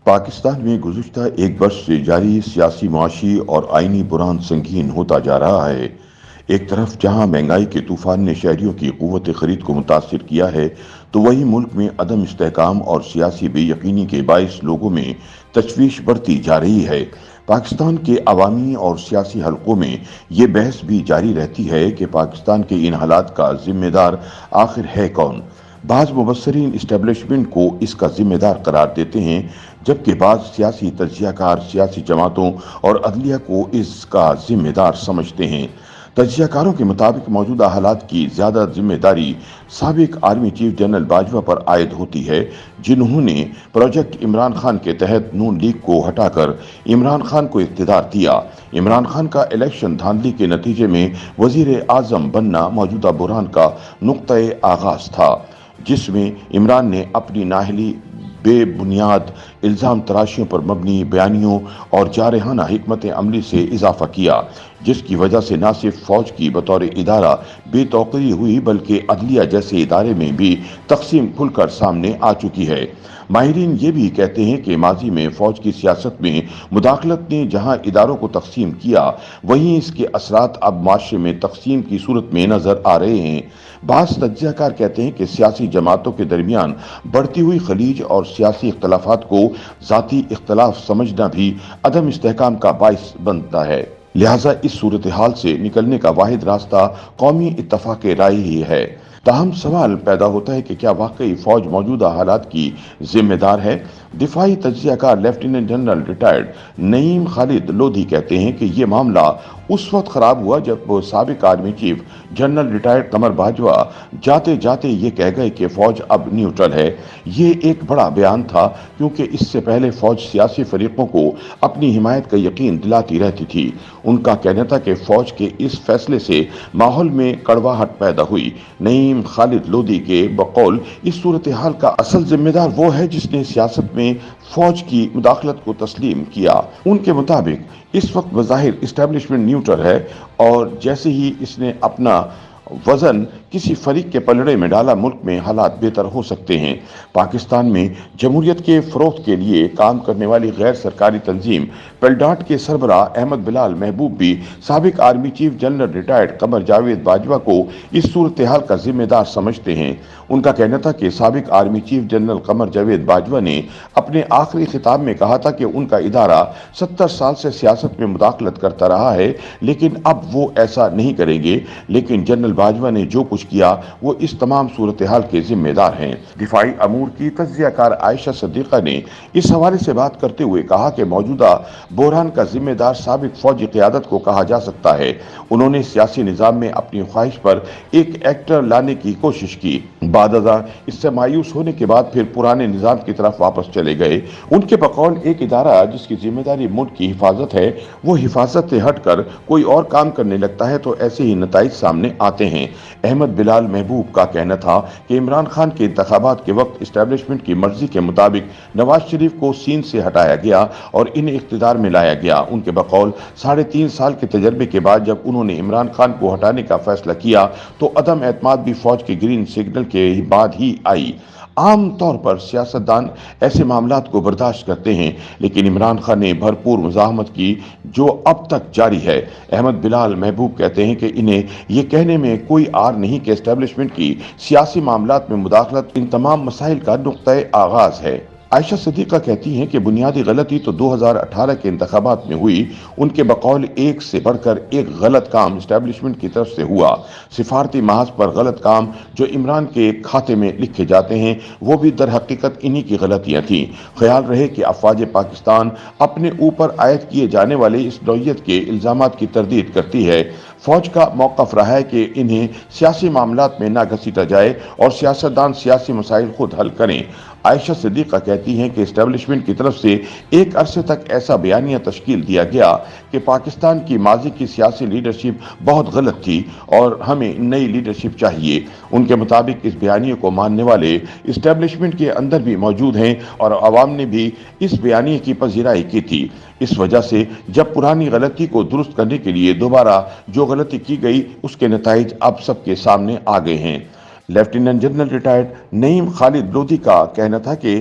پاکستان میں گزشتہ ایک برس سے جاری سیاسی معاشی اور آئینی بحران سنگین ہوتا جا رہا ہے۔ ایک طرف جہاں مہنگائی کے طوفان نے شہریوں کی قوت خرید کو متاثر کیا ہے تو وہیں ملک میں عدم استحکام اور سیاسی بے یقینی کے باعث لوگوں میں تشویش بڑھتی جا رہی ہے۔ پاکستان کے عوامی اور سیاسی حلقوں میں یہ بحث بھی جاری رہتی ہے کہ پاکستان کے ان حالات کا ذمہ دار آخر ہے کون؟ بعض مبصرین اسٹیبلشمنٹ کو اس کا ذمہ دار قرار دیتے ہیں، جبکہ بعض سیاسی تجزیہ کار سیاسی جماعتوں اور عدلیہ کو اس کا ذمہ دار سمجھتے ہیں۔ تجزیہ کاروں کے مطابق موجودہ حالات کی زیادہ ذمہ داری سابق آرمی چیف جنرل باجوہ پر عائد ہوتی ہے، جنہوں نے پروجیکٹ عمران خان کے تحت نون لیگ کو ہٹا کر عمران خان کو اقتدار دیا۔ عمران خان کا الیکشن دھاندلی کے نتیجے میں وزیر اعظم بننا موجودہ بحران کا نقطۂ آغاز تھا، جس میں عمران نے اپنی نااہلی، بے بنیاد الزام تراشیوں پر مبنی بیانیوں اور جارحانہ حکمت عملی سے اضافہ کیا، جس کی وجہ سے نہ صرف فوج کی بطور ادارہ بے توقیری ہوئی بلکہ عدلیہ جیسے ادارے میں بھی تقسیم کھل کر سامنے آ چکی ہے۔ ماہرین یہ بھی کہتے ہیں کہ ماضی میں فوج کی سیاست میں مداخلت نے جہاں اداروں کو تقسیم کیا، وہیں اس کے اثرات اب معاشرے میں تقسیم کی صورت میں نظر آ رہے ہیں۔ بعض تجزیہ کار کہتے ہیں کہ سیاسی جماعتوں کے درمیان بڑھتی ہوئی خلیج اور سیاسی اختلافات کو ذاتی اختلاف سمجھنا بھی عدم استحکام کا باعث بنتا ہے۔ لہٰذا اس صورتحال سے نکلنے کا واحد راستہ قومی اتفاق رائے ہی ہے۔ تاہم سوال پیدا ہوتا ہے کہ کیا واقعی فوج موجودہ حالات کی ذمہ دار ہے؟ دفاعی تجزیہ کار لیفٹیننٹ جنرل ریٹائرڈ نعیم خالد لودھی کہتے ہیں کہ یہ معاملہ اس وقت خراب ہوا جب سابق army chief general retired Qamar Bajwa جاتے جاتے یہ کہہ گئے کہ فوج اب نیوٹرل ہے۔ یہ ایک بڑا بیان تھا، کیونکہ اس سے پہلے فوج سیاسی فریقوں کو اپنی حمایت کا یقین دلاتی رہتی تھی۔ ان کا کہنا تھا کہ فوج کے اس فیصلے سے ماحول میں کڑواہٹ پیدا ہوئی۔ نعیم خالد لودھی کے بقول اس صورتحال کا اصل ذمہ دار وہ ہے جس نے سیاست میں فوج کی مداخلت کو تسلیم کیا۔ ان کے مطابق اس وقت بظاہر اسٹیبلشمنٹ نیوٹرل ہے، اور جیسے ہی اس نے اپنا وزن کسی فریق کے پلڑے میں ڈالا، ملک میں حالات بہتر ہو سکتے ہیں۔ پاکستان میں جمہوریت کے فروغ کے لیے کام کرنے والی غیر سرکاری تنظیم پیلڈاٹ کے سربراہ احمد بلال محبوب بھی سابق army chief general retired Qamar Javed Bajwa کو اس صورتحال کا ذمہ دار سمجھتے ہیں۔ ان کا کہنا تھا کہ سابق army chief general Qamar Javed Bajwa نے اپنے آخری خطاب میں کہا تھا کہ ان کا ادارہ 70 سال سے سیاست میں مداخلت کرتا رہا ہے، لیکن اب وہ ایسا نہیں کریں گے۔ لیکن جنرل باجوہ نے جو کچھ کیا وہ اس تمام صورتحال کے ذمہ دار ہیں۔ دفاعی امور کی تجزیہ کار عائشہ صدیقہ نے اس حوالے سے بات کرتے ہوئے کہا کہ موجودہ بحران کا ذمہ دار سابق فوجی قیادت کو کہا جا سکتا ہے۔ انہوں نے سیاسی نظام میں اپنی خواہش پر ایک ایکٹر لانے کی کوشش کی، بعد ازاں اس سے مایوس ہونے کے بعد پھر پرانے نظام کی طرف واپس چلے گئے۔ ان کے بقول ایک ادارہ جس کی ذمہ داری ملک کی حفاظت ہے، وہ حفاظت سے ہٹ کر کوئی اور کام کرنے لگتا ہے تو ایسے ہی نتائج سامنے آتے ہیں۔ احمد بلال محبوب کا کہنا تھا کہ عمران خان کے انتخابات کے وقت اسٹیبلشمنٹ کی مرضی کے مطابق نواز شریف کو سین سے ہٹایا گیا اور انہیں اقتدار میں لایا گیا۔ ان کے بقول 3.5 سال کے تجربے کے بعد جب انہوں نے عمران خان کو ہٹانے کا فیصلہ کیا تو عدم اعتماد بھی فوج کے گرین سگنل کے بعد ہی آئی۔ عام طور پر سیاستدان ایسے معاملات کو برداشت کرتے ہیں، لیکن عمران خان نے بھرپور مزاحمت کی جو اب تک جاری ہے۔ احمد بلال محبوب کہتے ہیں کہ انہیں یہ کہنے میں کوئی عار نہیں کہ اسٹیبلشمنٹ کی سیاسی معاملات میں مداخلت ان تمام مسائل کا نقطۂ آغاز ہے۔ عائشہ صدیقہ کہتی ہیں کہ بنیادی غلطی تو 2018 کے انتخابات میں ہوئی۔ ان کے بقول ایک سے بڑھ کر ایک غلط کام اسٹیبلشمنٹ کی طرف سے ہوا۔ سفارتی محاذ پر غلط کام جو عمران کے کھاتے میں لکھے جاتے ہیں، وہ بھی در حقیقت انہی کی غلطیاں تھیں۔ خیال رہے کہ افواج پاکستان اپنے اوپر عائد کیے جانے والے اس نوعیت کے الزامات کی تردید کرتی ہے۔ فوج کا موقف رہا ہے کہ انہیں سیاسی معاملات میں نہ گھسیٹا جائے اور سیاستدان سیاسی مسائل خود حل کریں۔ عائشہ صدیقہ کہتی ہیں کہ اسٹیبلشمنٹ کی طرف سے ایک عرصے تک ایسا بیانیہ تشکیل دیا گیا کہ پاکستان کی ماضی کی سیاسی لیڈرشپ بہت غلط تھی اور ہمیں نئی لیڈرشپ چاہیے۔ ان کے مطابق اس بیانیے کو ماننے والے اسٹیبلشمنٹ کے اندر بھی موجود ہیں اور عوام نے بھی اس بیانیے کی پذیرائی کی تھی۔ اس وجہ سے جب پرانی غلطی کو درست کرنے کے لیے دوبارہ جو غلطی کی گئی، اس کے نتائج اب سب کے سامنے آ گئے ہیں۔ لیفٹیننٹ جنرل ریٹائرڈ نعیم خالد لودھی کا کہنا تھا کہ